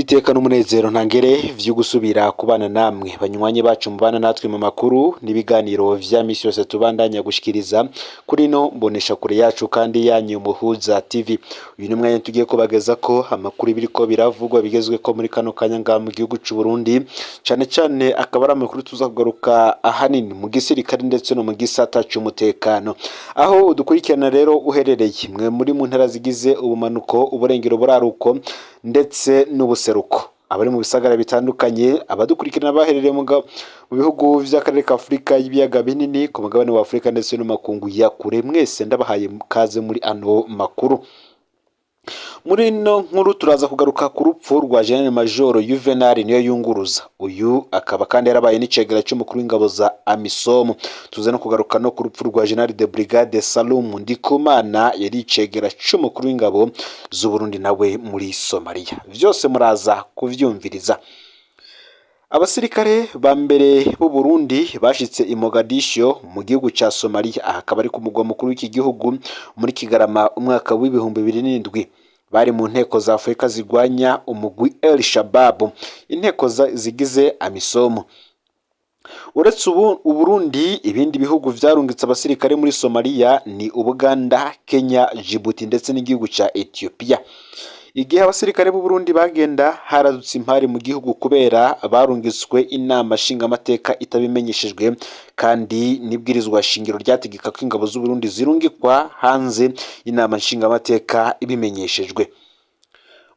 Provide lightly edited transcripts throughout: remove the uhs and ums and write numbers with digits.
iteka n'umunezero ntangere vyo gusubira kubana namwe banywanyi bacu mubana natwe mu makuru n'ibiganiro vya misi yose tubandanya gushikiriza kuri no mbonesha kure yacu kandi yanyu Muhuza TV. Uyu numwe tugiye kubageza ko amakuru biriko biravugwa bigezwe ko muri kano kanya mu gihugu c'u Burundi, cane cane akaba ari amakuru tuza kugaruka ahanini mu gisirikare ndetse no mu gisata c'umutekano, aho dukurikirana rero uherereye mwe muri mu ntara zigize ubumanuko, uburengero, buraruko ndetse n'ubuseruko, abari mu bisagara bitandukanye, abadukurikirana baherereye mu bihugu vy'akarere ka Afrika y'ibiyaga binini, ku mugabane wa Afrika ndetse no makungu ya kure, mwese ndabahaye kaze muri ano makuru. Muri no nkuru turaza kugaruka ku rupfu rwa General Major Juvenal Niyoyunguruza. Uyu akaba kandi yarabaye n'icegera c'umukuru w'ingabo za AMISOM. Tuza no kugaruka no ku rupfu rwa General de Brigade Salum Ndikumana, yari icegera c'umukuru w'ingabo z'u Burundi nawe muri Somalia. Vyose muraza kuvyumviriza. Abasirikare ba mbere b'u Burundi bashitse i Mogadiscio mu gihugu ca Somalia, akaba ari ku mugwa mukuru w'iki gihugu muri Kigarama umwaka w'ibihumbi 2007. Bari mu nteko za Afrika zigwanya umugwi El Shabab, inteko zigize AMISOM. Uretse Uburundi, ibindi bihugu vyarungitse abasirikare muri Somalia ni Uganda, Kenya, Djibouti ndetse n'igihugu ca Ethiopia. Igihe abasirikare b'u Burundi bagenda, haradutse impari mu gihugu kubera barungitswe inama nshingamateka itabimenyeshejwe, kandi nibwirizwa shingiro ryategeka ko ingabo z'u Burundi zirungikwa hanze inama nshingamateka ibimenyeshejwe.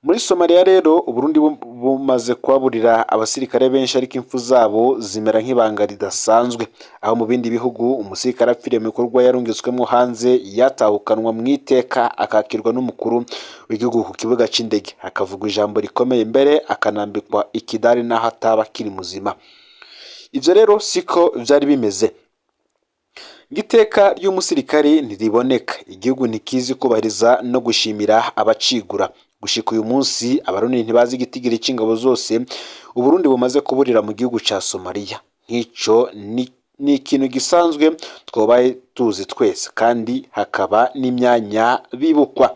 Muri Somalia rero Uburundi bumaze kwaburira abasirikare benshi, ariko impfu zabo zimera nk'ibanga ridasanzwe, aho mu bindi bihugu umusirikare apfiriye mu bikorwa yarungitswemo hanze yatahukanwa mu iteka, akakirwa n'umukuru w'igihugu ku kibuga c'indege, akavuga ijambo rikomeye, mbere akanambikwa ikidari n'aho ataba kiri muzima. Ivyo rero siko vyari bimeze. Ngiteka ry'umusirikare ntiriboneka, igihugu ntikizi kubahiriza no gushimira abacigura. Gushika uyu munsi abarundi ntibazi igitigiri c'ingabo zose Uburundi bumaze kuburira mu gihugu ca Somalia. Nk'ico ni ikintu gisanzwe twobaye tuzi twese, kandi hakaba n'imyanya bibukwa.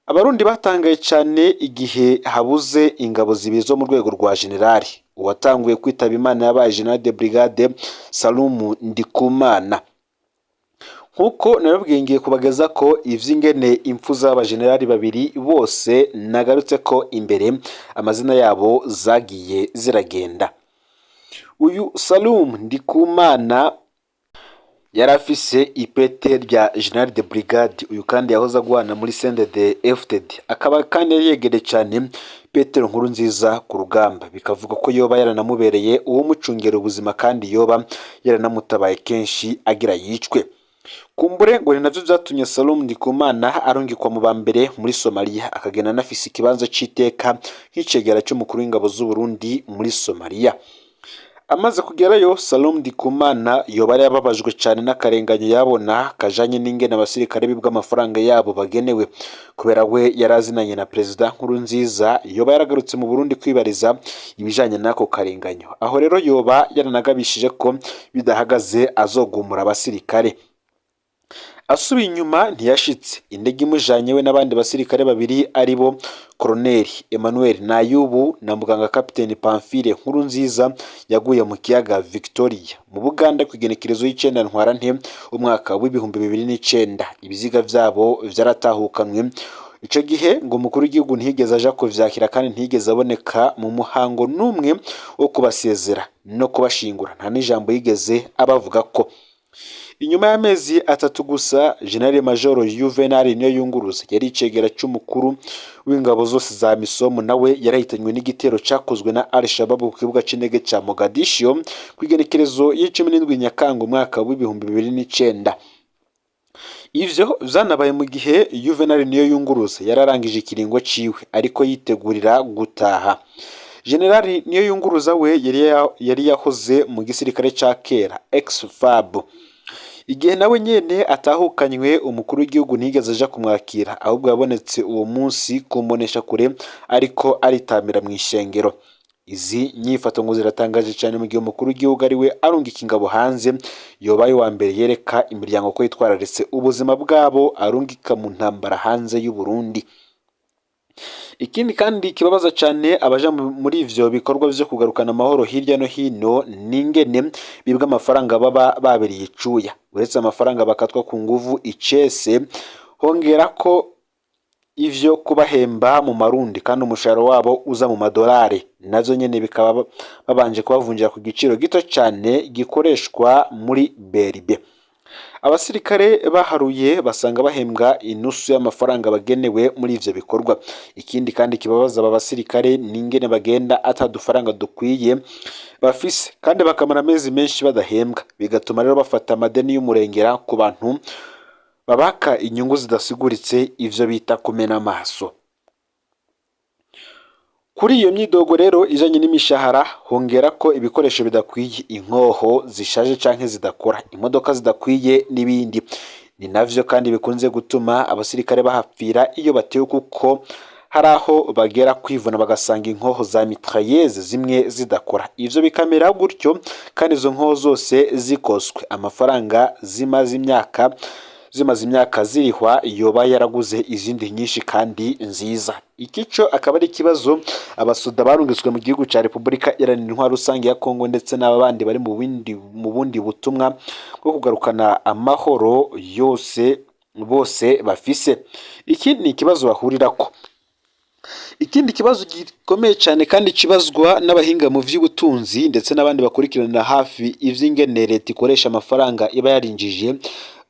Abarundi batangaye cane igihe habuze ingabo zibiri zo mu rwego rwa generali. Uwatanguye kwitaba Imana yabaye General de Brigade Salum Ndikumana. Nkuko nababwiye kubageza ko ivy'ingene impfu z'abajenerali babiri bose nagarutse ko imbere amazina yabo zagiye ziragenda. Uyu Salum Ndikumana yarafise ipete rya General de Brigade, uyu kandi yahoza guhana muri CNDD-FDD, akaba kandi yegere cyane Petero Nkurunziza ku rugamba, bikavuga ko yoba yaranamubereye uwo mucungera ubuzima, kandi yoba yaranamutabaye kenshi agira yicwe. Kumbure ngo ni navyo vyatumye Salum Ndikumana arungikwa mu bambere muri Somalia, akagenda nafise ikibanza c'iteka nk'icegera c'umukuru w'ingabo z'u Burundi muri Somalia. Amaze kugerayo, Salum Ndikumana yoba yababajwe cane n'akarenganyo yabona kajanye n'ingene abasirikare bibwa amafaranga yabo bagenewe, kubera we yarazinanye na Perezida Nkurunziza. Yoba yaragarutse mu Burundi kwibariza ibijanye n'ako karenganyo, aho rero yoba yaranagabishije ko bidahagaze azogumura abasirikare. Asubiye inyuma ntiyashitse, indege imujanye we n'abandi basirikare babiri aribo Colonel Emmanuel Nayubu na muganga Capitaine Pamphile Nkurunziza yaguye mu kiyaga Victoria mu Buganda kwigenekerezo y'icenda ntwarante umwaka w'ibihumbi 2009. Ibiziga vyabo vyaratahukanwe. Ico gihe ngo umukuru w'igihugu ntiyigeze aja kuvyakira, kandi ntiyigeze aboneka mu muhango n'umwe wo kubasezera no kubashingura, nta n'ijambo yigeze abavuga ko. Inyuma y'amezi 3 gusa, General Major Juvenal Niyoyunguruza yari icegera c'umukuru w'ingabo zose za AMISOM, nawe yarahitanywe n'igitero cakozwe na Al Shabab ku kibuga c'indege ca Mogadiscio kwigenekerezo y'17 Nyakanga umwaka w'ibihumbi 2009. Ivyo vyanabaye mu gihe Juvenal Niyoyunguruza yararangije ikiringo ciwe, ariko yitegurira gutaha. General Niyoyunguruza we yari yahoze mu gisirikare ca kera ex-FAB. Igihe nawe nyene atahukanywe, umukuru w'igihugu ntiyigeze aja kumwakira, ahubwo yabonetse uwo munsi kumbonesha kure, ariko aritamira mu ishengero. Izi nyifato ngo ziratangaje cyane mu gihe umukuru w'igihugu ari we arungika ingabo hanze, yobaye wa mbere yereka imiryango ko yitwararitse ubuzima bwabo arungika mu ntambara hanze y'u Burundi. Ikindi kandi kibabaza cyane abaja muri ivyo bikorwa vyo kugarukana amahoro hirya no hino n'ingene bibwa amafaranga baba babiriye icuya. Uretse amafaranga bakatwa ku nguvu icese, hongera ko ivyo kubahemba mu marundi kandi umushahara wabo uza mu madolari, nazo nyene bikaba babanje kubavunjira ku giciro gito cyane gikoreshwa muri BRB. Abasirikare baharuye basanga bahembwa inusu y'amafaranga bagenewe muri ivyo bikorwa. Ikindi kandi kibabaza aba basirikare n'ingene bagenda atadufaranga dukwiye bafise kandi bakamara amezi menshi badahembwa, bigatuma rero bafata amadeni y'umurengera ku bantu babaka inyungu zidasiguritse, ivyo bita kumena amaso. Kuri iyo myidogo rero ijanye n'imishahara, hongera ko ibikoresho bidakwiye, inkoho zishaje canke zidakora, imodoka zidakwiye n'ibindi. Ni navyo kandi bikunze gutuma abasirikare bahapfira iyo batewe, kuko hari aho bagera kwivuna bagasanga inkoho za mitrailleuses zimwe zidakora. Ivyo bikamera gutyo kandi izo nkoho zose zikoswe amafaranga zimaze imyaka zirihwa, yoba yaraguze izindi nyinshi kandi nziza. Ikico akaba ari ikibazo abasoda barungitswe mu gihugu ca Repubulika Iharanira Intwaro Rusange ya Kongo ndetse n'abandi bari mu bundi butumwa bwo kugarukana amahoro bose bafise. Iki ni ikibazo bahurirako. Ikindi kibazo gikomeye cyane kandi kibazwa n'abahinga mu vy'ubutunzi ndetse n'abandi bakurikiranira hafi ivy'ingene leta ikoresha amafaranga iba yarinjije,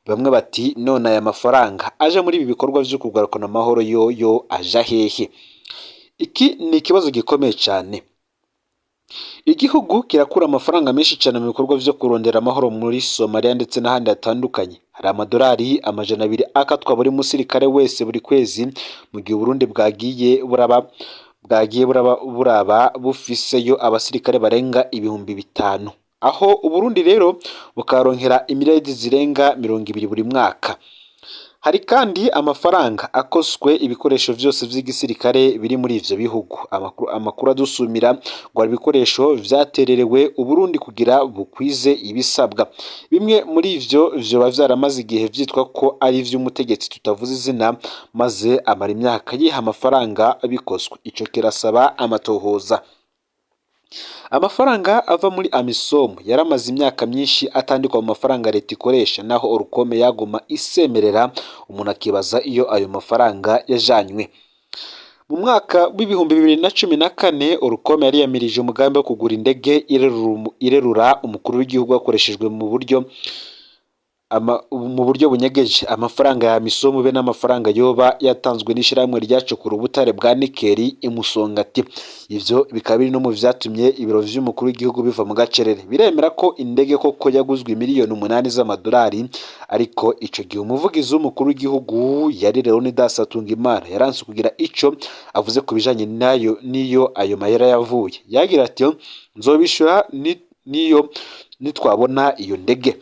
bamwe bati none aya mafaranga aje muri ibi bikorwa vyo kugarukana amahoro yoyo aja hehe? Iki ni ikibazo gikomeye cyane. Igihugu kirakura amafaranga menshi cyane mu bikorwa vyo kurondera amahoro muri Somalia ndetse n'ahandi hatandukanye. Hari amadolari amajana 200 akatwa buri musirikare wese buri kwezi, mu gihe Burundi bwagiye buraba bufiseyo abasirikare barenga 5,000, aho Uburundi rero bukaronkera imiliyaridi zirenga 20 buri mwaka. Hari kandi amafaranga akoswe ibikoresho vyose vy'igisirikare biri muri ivyo bihugu. Amakuru adusumira ngo ibikoresho vyatererewe Uburundi kugira bukwize ibisabwa. Bimwe muri ivyo vyoba vyaramaze igihe vyitwa ko ari ivy'umutegetsi tutavuze izina, maze amara imyaka yiha amafaranga bikoswe. Ico kirasaba amatohoza. Amafaranga ava muri AMISOM yaramaze imyaka myinshi atandikwa mu mafaranga leta ikoresha, naho Orukome yaguma isemerera, umuntu akibaza iyo ayo mafaranga yajanywe. Mu mwaka w'ibihumbi 2014 Orukome yari yamirije umugambi wo kugura indege irerura umukuru w'igihugu hakoreshejwe mu buryo bunyegeje. Amafaranga ya AMISOM be n'amafaranga yoba yatanzwe n'ishiramwe ryacukura ubutare bwa nikeli imusongati. Ivyo bikaba biri no mu vyatumye ibiro vy'umukuru w'igihugu biva mu gacerere. Biremera ko indege koko yaguzwe miliyoni 8 z'amadolari, ariko ico gihe umuvugizi w'umukuru w'igihugu yari Leonidas Atungimana yaranse kugira ico avuze ku bijanye niyo ayo mahera yavuye. Yagira ati nzobishura niyo nitwabona iyo ndege.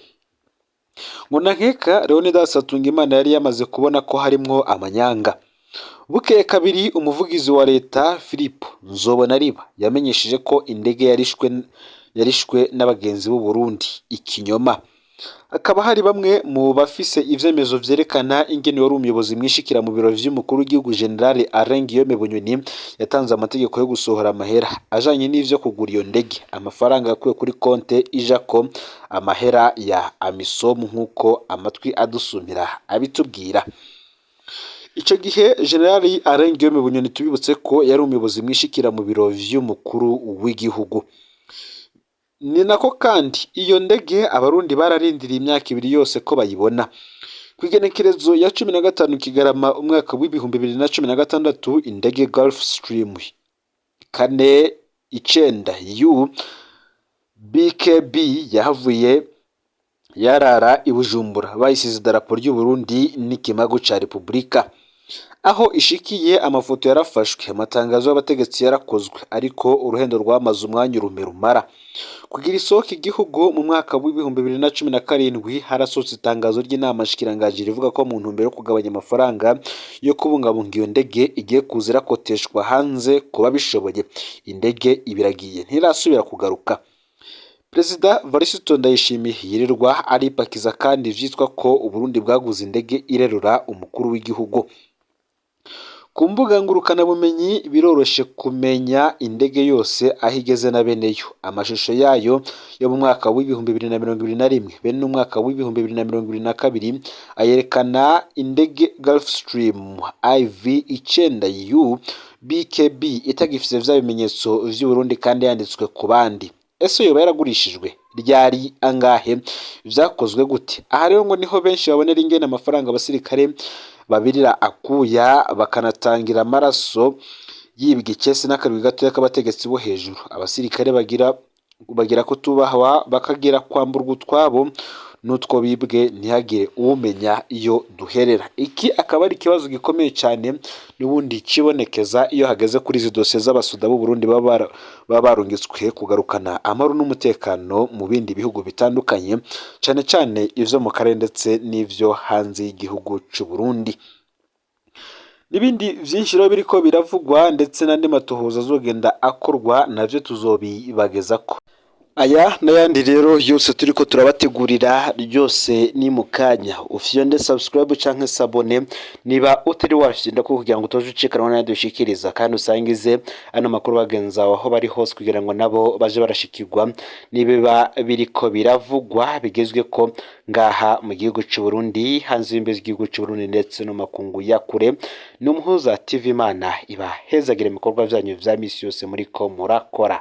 Ngo nankeka Leonidas Atungimana yari yamaze kubona ko harimwo amanyanga. Bukeye kabiri umuvugizi wa leta Philippe Nzobonariba yamenyesheje ko indege yarishwe n'abagenzi b'u Burundi, ikinyoma. Akaba hari bamwe mu bafise ivyemezo vyerekana ingene wari umuyobozi mwishikira mu biro vy'umukuru w'igihugu General Alain Guillaume Bunyoni yatanze amategeko yo gusohora amahera ajanye n'ivyo kugura iyo ndege. Amafaranga yakuwe kuri konte ijako amahera ya AMISOM nk'uko amatwi adusumira abitubwira. Ico gihe General Alain Guillaume Bunyoni tubibutse ko yari umuyobozi mwishikira mu biro vy'umukuru w'igihugu. Ni nako kandi iyo ndege abarundi bararindiriye imyaka 2 yose ko bayibona. Kwigenekerezo ya 15 Kigarama umwaka w'ibihumbi 2016 indege Gulfstream 49U BKB yahavuye yarara i Bujumbura, bayisize idarapo ry'u Burundi n'ikimago ca Repubulika. Aho ishikiye amafoto yarafashwe, amatangazo y'abategetsi yarakozwe, ariko uruhendo rwamaze umwanya rumara. Kugira isohoka igihugu mu mwaka w'ibihumbi 2017 harasohotse itangazo ry'inama shikirangaji rivuga ko mu ntumbero yo kugabanya amafaranga yo kubungabunga iyo ndege igiye kuza irakoteshwa hanze kuba bishoboye. Indege ibiragiye ntirasubira kugaruka. Perezida Varisito Ndayishimiye yirirwa aripakiza kandi vyitwa ko Uburundi bwaguze indege irerura umukuru w'igihugu. ku mbuga ngurukanabumenyi biroroshe kumenya indege yose aho igeze na beneyo. Amashusho yayo yo mu mwaka w'ibihumbi 2021 bene n'umwaka w'ibihumbi 2022 ayerekana indege Gulfstream IV-9U BKB itagifise vya bimenyetso vy'u Burundi kandi yanditswe ku bandi. Ese yoba yaragurishijwe ryari angahe? Vyakozwe gute? Aha rero ngo niho benshi babonera ingene amafaranga abasirikare babirira akuya bakanatangira amaraso yibwa icese n'akarwi gatoya k'abategetsi bo hejuru. Abasirikare bagira kutubahwa, bakagira kwamburwa utwabo n'utwo bibwe, ntihagire umenya iyo duherera. Iki akaba ari ikibazo gikomeye cyane n'ubundi kibonekeza iyo hageze kuri izi dosiye z'abasuda b'u Burundi baba barungitswe kugarukana amahoro n'umutekano mu bindi bihugu bitandukanye, cyane cyane ivyo mu karere ndetse n'ivyo hanze y'igihugu c'u Burundi. N'ibindi vyinshi rero biriko biravugwa ndetse n'andi matohoza azogenda akorwa navyo tuzobibagezako. Aya n'ayandi rero yose turiko turabategurira ryose ni mu kanya. Ufyonde subscribe canke sabone niba utari wafyinda ko kugira ngo utoje ucikanwa n'ayandi dushikiriza, kandi usangize ano makuru bagenza aho bari hose kugira ngo nabo baje barashikirwa nibiba biriko biravugwa bigezwe ko ngaha mu gihugu c'u Burundi, hanze y'imbezi igihugu c'u Burundi ndetse no makungu ya kure. N'umuhuza TV Imana iba hezagire ibikorwa vyanyu vya misi yose muriko murakora.